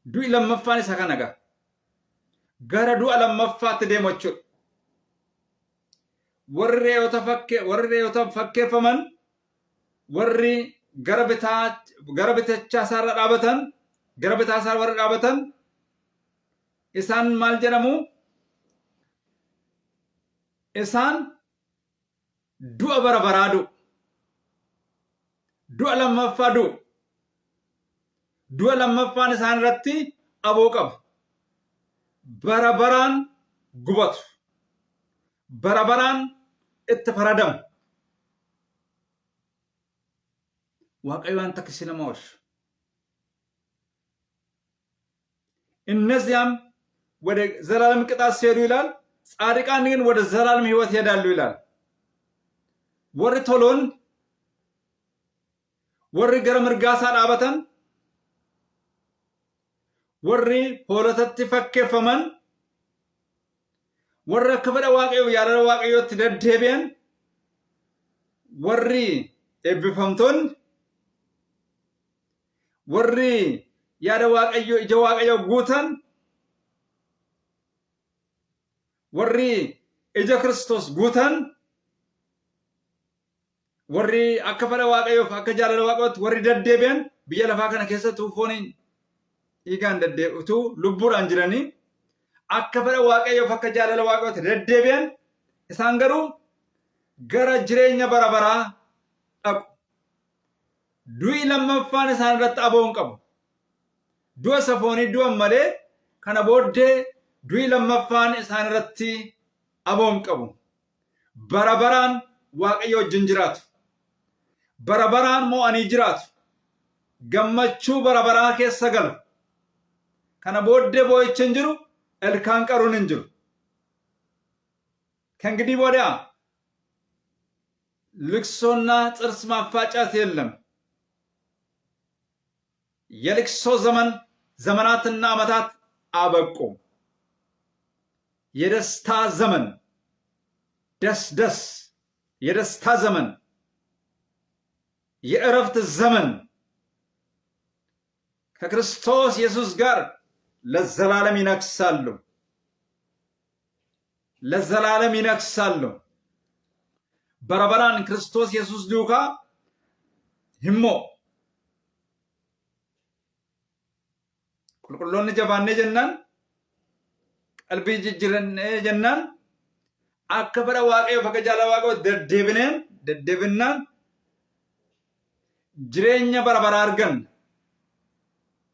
du'i lammaffaan isa kana gaa gara du'a lammaffaatti deemu jechuudha. Warri re'oota fakkeeffaman warri gara bitachaa isaarra dhaabatan gara bitaa isaa warra dhaabatan isaan maal jedhamu isaan du'a barabaraa du'a lammaffaa du'a lammaffaan isaan irratti aboo qaba barabaraan gubatu barabaraan itti faradamu waaqayyoon takkisi nama oolchu. እነዚያም ወደ ዘላለም ቅጣት ሲሄዱ ይላል ጻድቃን ግን ወደ ዘላለም ሕይወት ይሄዳሉ ይላል። ወሪ ቶሎን ወሪ ገረ ምርጋሳ ዳበተን ወሪ ፖለተቲ ፈከፈመን ወረ ከበደ waaqayዮ ያለ waaqayዮ ትደደበን ወሪ ኤብፈምቶን warri yaada waaqayyo ija waaqayyo guutan warri ija Kiristoos guutan warri akka fedha waaqayyoof akka jaalala waaqayyootti warri deddeebi'an biyya lafaa kana keessatti fooniin dhiigaan deddeebi'utu lubbuudhaan jiranii akka fedha waaqayyoof akka jaalala waaqayyootti deddeebi'an isaan garuu gara jireenya bara baraa dhaqu. Du'i lammaffaan isaan irratti aboon qabu. Du'a safoonii du'a malee kana booddee du'i lammaffaan isaan irratti aboon qabu. Barabaraan waaqayyo wajjin jiraatu. Barabaraan mo'anii jiraatu. Gammachuu barabaraa keessa galu. Kana booddee boo'ichi hin jiru, ilkaan qaruun hin jiru. ከእንግዲህ ወዲያ ልቅሶና ጥርስ ማፋጫት የለም። የልቅሶ ዘመናትና ዓመታት አበቁ። የደስታ ዘመን ደስ የደስታ ዘመን የእረፍት ዘመን ከክርስቶስ ኢየሱስ ጋር ለዘላለም ይነግሳሉ። ለዘላለም ይነግሳሉ። በረበራን ክርስቶስ ኢየሱስ ዱካ ሂሞ ቁልቁሎን ጀባኔ ጀናን ቀልቢ ጅጅረኔ ጀናን አከፈረ ዋቀዮ ፈቀጃላ ዋቆ ደደብናን ጅሬኛ በረበራ አርገን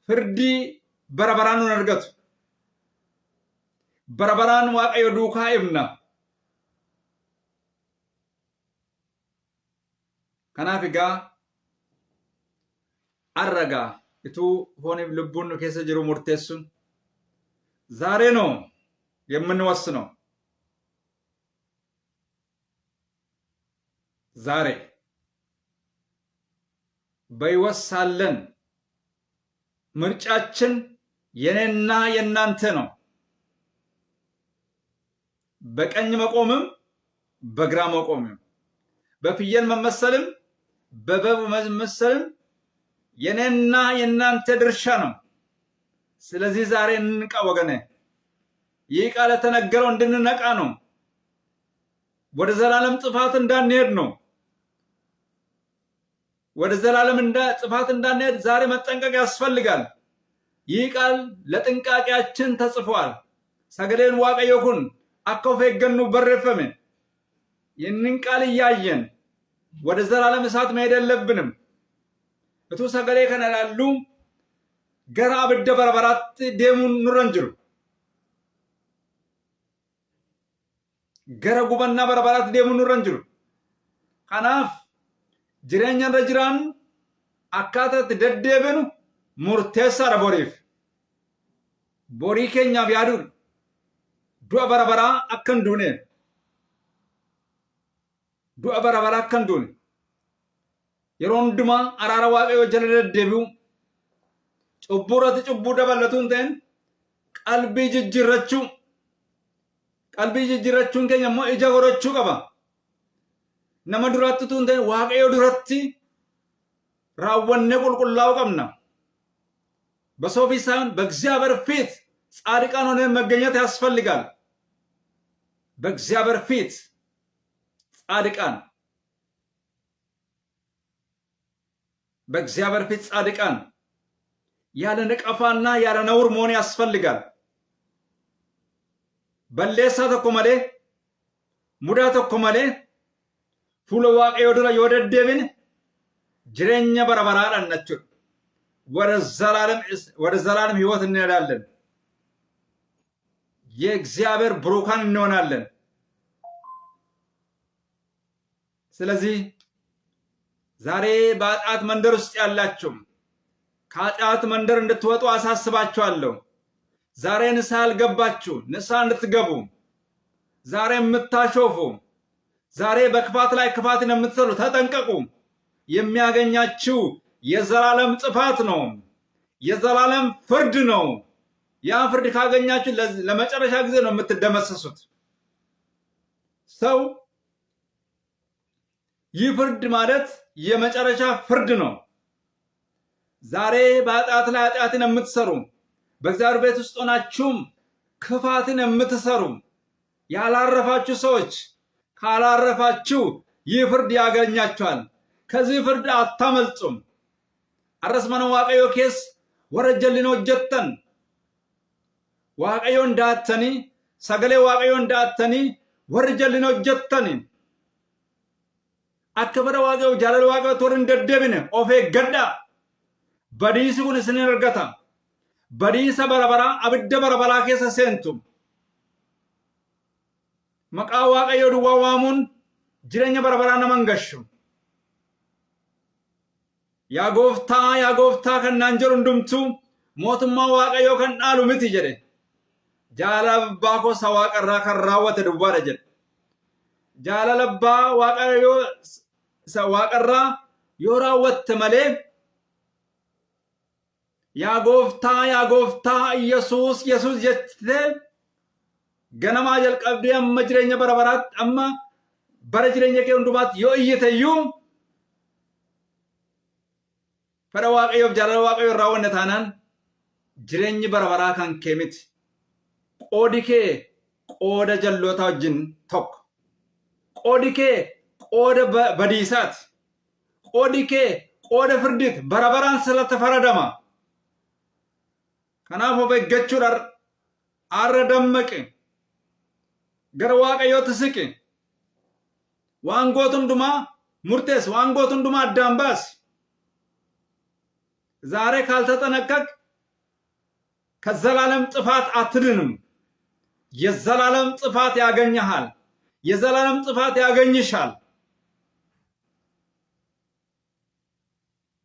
ፍርዲ በረበራን ነርገቱ በረበራን ዋቀዮ ዱካ ይብና ከናፊጋ አረጋ እቱ ሆነ ልቡን ከሰ ጅሩ ሙርቴሱን ዛሬ ነው የምንወስነው። ዛሬ በይወሳለን ምርጫችን የኔና የናንተ ነው። በቀኝ መቆምም በግራ መቆምም በፍየል መመሰልም በበብ መመሰልም የኔና የናንተ ድርሻ ነው። ስለዚህ ዛሬ እንንቃ ወገኔ። ይህ ቃል ተነገረው እንድንነቃ ነው። ወደ ዘላለም ጥፋት እንዳንሄድ ነው። ወደ ዘላለም ጥፋት እንዳንሄድ ዛሬ መጠንቀቅ ያስፈልጋል። ይህ ቃል ለጥንቃቄያችን ተጽፏል። ሰገሌን ዋቀዮኩን አከው ፈገኑ በረፈመ ይህንን ቃል እያየን ወደ ዘላለም እሳት መሄድ የለብንም። እቱ ሰገሌ ከነላሉ ገራ አብደ በረበራት ደሙን ኑረንጅሩ ገረ ጉበና በረበራት ደሙን ኑረንጅሩ ከናፍ ጅሬኛን ረጅራን አካተት ደደበኑ ሙርቴሳ ረቦሪፍ ቦሪኬኛ ቢያዱ ዱአ በረበራ አከንዱኔ ዱአ በረበራ አከንዱኔ የሮንድማ አራራ ዋቀዮ ጀለ ደደቢው ጭቡረት ጭቡ ደበለቱን ተን ቀልቢ ጅጅረቹን ከኛሞ እጀጎረቹ ቀባ ነመ ዱራቱን ተን ዋቀዮ ዱረቲ ራወነ ቁልቁላው ቀምና በሰው ፊት ሳይሆን በእግዚአብሔር ፊት ጻድቃን ሆነን መገኘት ያስፈልጋል። በእግዚአብሔር ፊት ጻድቃን በእግዚአብሔር ፊት ጻድቃን ያለ ነቀፋና ያለ ነውር መሆን ያስፈልጋል። በሌሳ ተኮመሌ ሙዳ ተኮመሌ ፉለ ዋቀዮ ዱራ የወደደብን ጅሬኛ በረበራ አነቹ ወደ ዘላለም ህይወት እንሄዳለን። የእግዚአብሔር ብሩካን እንሆናለን። ስለዚህ ዛሬ በኃጢአት መንደር ውስጥ ያላችሁ ከኃጢአት መንደር እንድትወጡ አሳስባችኋለሁ። ዛሬ ንስሐ ያልገባችሁ ንስሐ እንድትገቡ፣ ዛሬ የምታሾፉ፣ ዛሬ በክፋት ላይ ክፋትን የምትሰሩ ተጠንቀቁ። የሚያገኛችሁ የዘላለም ጥፋት ነው። የዘላለም ፍርድ ነው። ያ ፍርድ ካገኛችሁ ለመጨረሻ ጊዜ ነው የምትደመሰሱት። ሰው ይህ ፍርድ ማለት የመጨረሻ ፍርድ ነው። ዛሬ በኃጢአት ላይ ኃጢአትን የምትሰሩ፣ በእግዚአብሔር ቤት ውስጥ ሆናችሁም ክፋትን የምትሰሩ ያላረፋችሁ ሰዎች ካላረፋችሁ ይህ ፍርድ ያገኛችኋል። ከዚህ ፍርድ አታመልጡም። አረስመነ ዋቀዮ ኬስ ወረጀሊኖ ጀተን ዋቀዮ እንዳተኒ ሰገሌ ዋቀዮ እንዳተኒ ወረጀሊኖ ጀተኒ አከበረ ዋቀዮ ጃለለ ዋቀዮ ቶርን ደደብነ ኦፌ ገዳ በዲሲ ኩን ስንርገታ በዲሳ በረበራ አብደ በረበራ ኬሰ ሴንቱም መቃ ዋቀዮ ዱዋዋሙን ጅረኛ በረበራ ነመንገሹ ያ ጎፍታ ከናንጀሩ እንዱምቱ ሞቱማ ዋቀዮ ከናሉ ምት ጀደ ጃለባኮ ሰዋቀራ ከራወተ ዱባረ ጀደ ጃለለባ ዋቀዮ ሰዋቀራ ዮራወተ መሌ ያ ጎፍታ ኢየሱስ ጀተ ገነማ ጀልቀብዲ አመጅረኛ በረበራት አማ በረጅረኛ ከንዱባት ዮ እየተዩ fedha waaqayyoof jaalala waaqayyoo irraa wanna taanaan jireenyi barabaraa kan kee miti. Qoodi kee qooda jalloota wajjin tokko. Qoodi kee qooda badiisaati. Qoodi kee qooda firdiiti. Barabaraan silatti faradama. Kanaaf of eeggachuudhaan arra dammaqi. Gara waaqayyootti siqi. Waan gootu hundumaa murteessi. Waan gootu hundumaa addaan baasi. ዛሬ ካልተጠነቀቅ ከዘላለም ጥፋት አትድንም። የዘላለም ጥፋት ያገኘሃል። የዘላለም ጥፋት ያገኝሻል።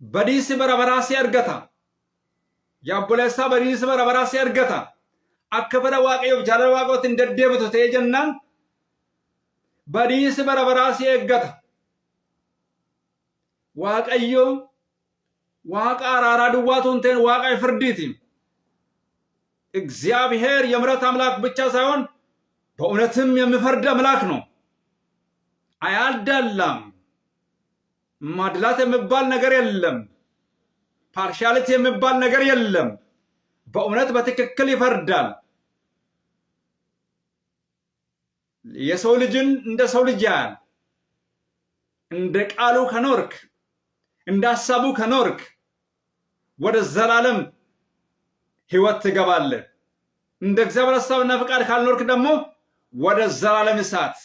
በዲስ በረበራሲ አርገታ ያቦለሳ በዲስ በረበራሲ አርገታ አከፈረ ዋቀዮ ጃለ ዋቆት እንደደብቶ ተጀናን በዲስ በረበራሲ አርገታ ዋቀዮ ዋቃ አራራ ድዋቱን ተን ዋቃ ፍርዲቲ እግዚአብሔር የምሕረት አምላክ ብቻ ሳይሆን በእውነትም የሚፈርድ አምላክ ነው። አያዳላም። ማድላት የሚባል ነገር የለም። ፓርሻሊቲ የሚባል ነገር የለም። በእውነት በትክክል ይፈርዳል። የሰው ልጅን እንደ ሰው ልጅ ያያል። እንደ ቃሉ ከኖርክ እንደ ሐሳቡ ከኖርክ ወደ ዘላለም ሕይወት ትገባለህ። እንደ እግዚአብሔር ሐሳብና ፍቃድ ካልኖርክ ደግሞ ወደ ዘላለም እሳት፣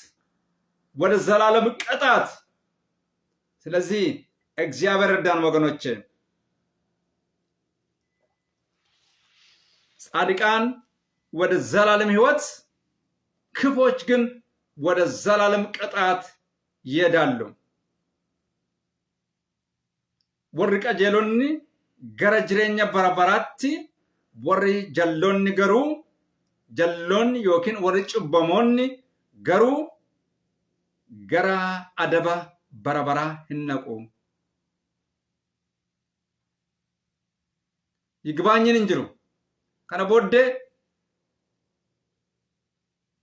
ወደ ዘላለም ቅጣት። ስለዚህ እግዚአብሔር እርዳን ወገኖቼ። ጻድቃን ወደ ዘላለም ሕይወት፣ ክፎች ግን ወደ ዘላለም ቅጣት ይሄዳሉ። ወርቀ ጀሎኒ ገረ ጅሬኛ በረበራቲ ወሪ ጀሎኒ ገሩ ጀሎን ዮኪን ወሪ ጭበሞኒ ገሩ ገራ አደባ በረበራ ህነቁ ይግባኝን እንጅሩ ከነ ቦዴ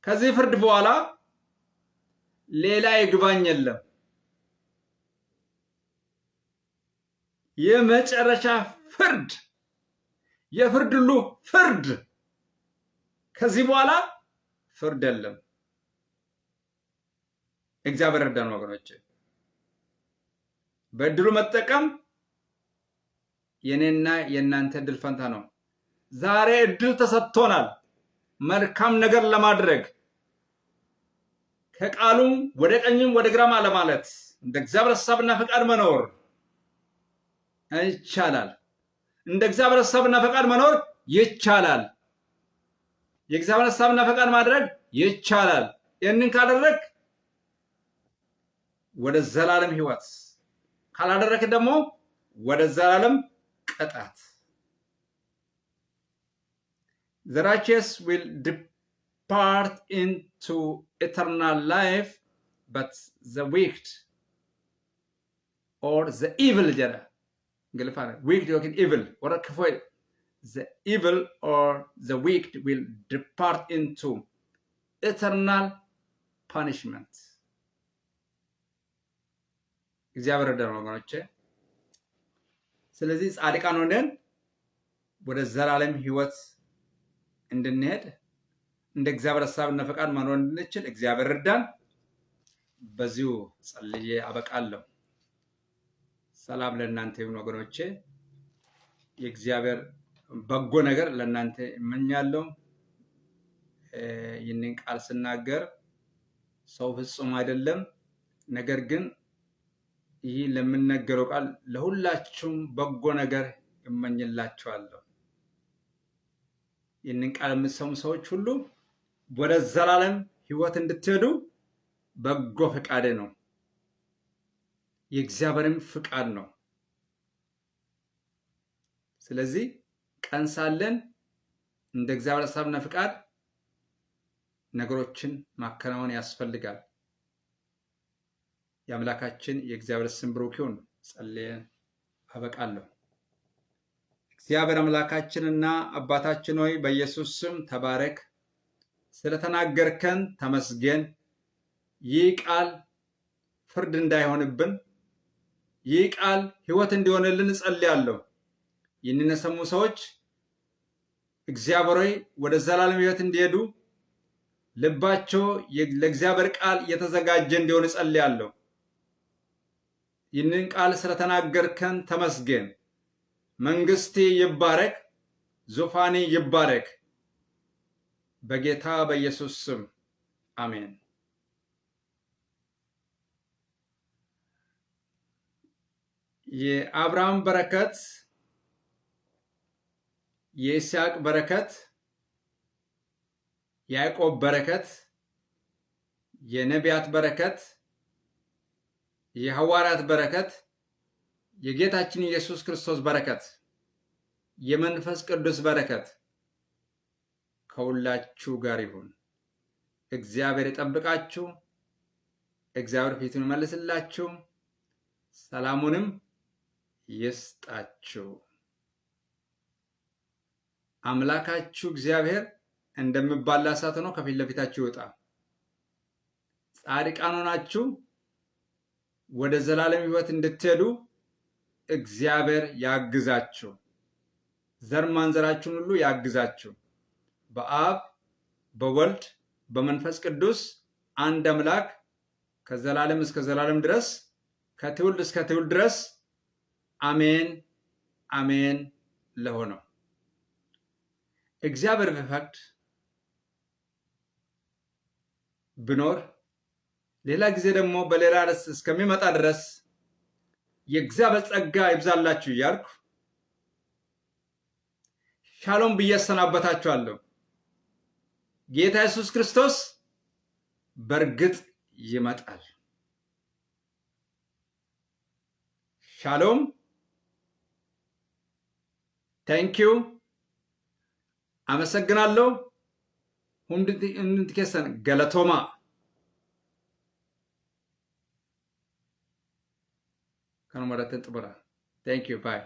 ከዚህ ፍርድ በኋላ ሌላ ይግባኝ የለም። የመጨረሻ ፍርድ የፍርድ ሁሉ ፍርድ። ከዚህ በኋላ ፍርድ የለም። እግዚአብሔር እርዳን ወገኖቼ። በእድሉ መጠቀም የኔና የእናንተ እድል ፈንታ ነው። ዛሬ እድል ተሰጥቶናል መልካም ነገር ለማድረግ፣ ከቃሉም ወደ ቀኝም ወደ ግራም አለማለት፣ እንደ እግዚአብሔር ሐሳብና ፈቃድ መኖር ይቻላል። እንደ እግዚአብሔር ሐሳብና ፈቃድ መኖር ይቻላል። የእግዚአብሔር ሐሳብና ፈቃድ ማድረግ ይቻላል። ይህንን ካደረክ ወደ ዘላለም ሕይወት፣ ካላደረክ ደግሞ ወደ ዘላለም ቅጣት። The righteous will depart into eternal life, but the wicked or the evil jara wicked or evil or the evil or the wicked will depart into eternal punishment. እግዚአብሔር ደረው ወገኖቼ። ስለዚህ ጻድቃን ሆነን ወደ ዘላለም ሕይወት እንድንሄድ እንደ እግዚአብሔር ሐሳብና ፈቃድ መኖር እንድንችል እግዚአብሔር እርዳን። በዚሁ ጸልዬ አበቃለሁ። ሰላም ለእናንተ ይሁን ወገኖቼ። የእግዚአብሔር በጎ ነገር ለእናንተ እመኛለሁ። ይህንን ቃል ስናገር ሰው ፍጹም አይደለም፣ ነገር ግን ይህ ለምንነገረው ቃል ለሁላችሁም በጎ ነገር እመኝላችኋለሁ። ይህንን ቃል የምትሰሙ ሰዎች ሁሉ ወደ ዘላለም ሕይወት እንድትሄዱ በጎ ፈቃድ ነው፣ የእግዚአብሔርም ፍቃድ ነው። ስለዚህ ቀን ሳለን እንደ እግዚአብሔር ሐሳብና ፍቃድ ነገሮችን ማከናወን ያስፈልጋል። የአምላካችን የእግዚአብሔር ስም ብሩክ ይሁን። ጸልየን አበቃለሁ። እግዚአብሔር አምላካችንና አባታችን ሆይ በኢየሱስ ስም ተባረክ። ስለተናገርከን ተመስገን። ይህ ቃል ፍርድ እንዳይሆንብን ይህ ቃል ሕይወት እንዲሆንልን ጸልያለሁ። ይህንን የሰሙ ሰዎች እግዚአብሔር ሆይ ወደ ዘላለም ሕይወት እንዲሄዱ ልባቸው ለእግዚአብሔር ቃል የተዘጋጀ እንዲሆን ጸልያለሁ። ይህንን ቃል ስለተናገርከን ተመስገን። መንግስቴ ይባረክ፣ ዙፋኔ ይባረክ። በጌታ በኢየሱስ ስም አሜን። የአብርሃም በረከት፣ የይስሐቅ በረከት፣ የያዕቆብ በረከት፣ የነቢያት በረከት፣ የሐዋርያት በረከት፣ የጌታችን ኢየሱስ ክርስቶስ በረከት፣ የመንፈስ ቅዱስ በረከት ከሁላችሁ ጋር ይሁን። እግዚአብሔር ይጠብቃችሁ። እግዚአብሔር ፊቱን ይመልስላችሁ፣ ሰላሙንም ይስጣችሁ። አምላካችሁ እግዚአብሔር እንደሚባላ እሳት ሆኖ ከፊት ለፊታችሁ ይውጣ። ጻድቃን ሆናችሁ ወደ ዘላለም ሕይወት እንድትሄዱ እግዚአብሔር ያግዛችሁ። ዘር ማንዘራችሁን ሁሉ ያግዛችሁ። በአብ በወልድ በመንፈስ ቅዱስ አንድ አምላክ ከዘላለም እስከ ዘላለም ድረስ ከትውልድ እስከ ትውልድ ድረስ አሜን አሜን ለሆነው እግዚአብሔር ቢፈቅድ ብኖር ሌላ ጊዜ ደግሞ በሌላ ርዕስ እስከሚመጣ ድረስ የእግዚአብሔር ጸጋ ይብዛላችሁ እያልኩ ሻሎም ብዬ አሰናበታችኋለሁ። ጌታ ኢየሱስ ክርስቶስ በእርግጥ ይመጣል። ሻሎም። ታንኪዩ። አመሰግናለሁ። ሁንድት ከሰን ገለቶማ ከነመረተ ጥበራ። ታንኪዩ ባይ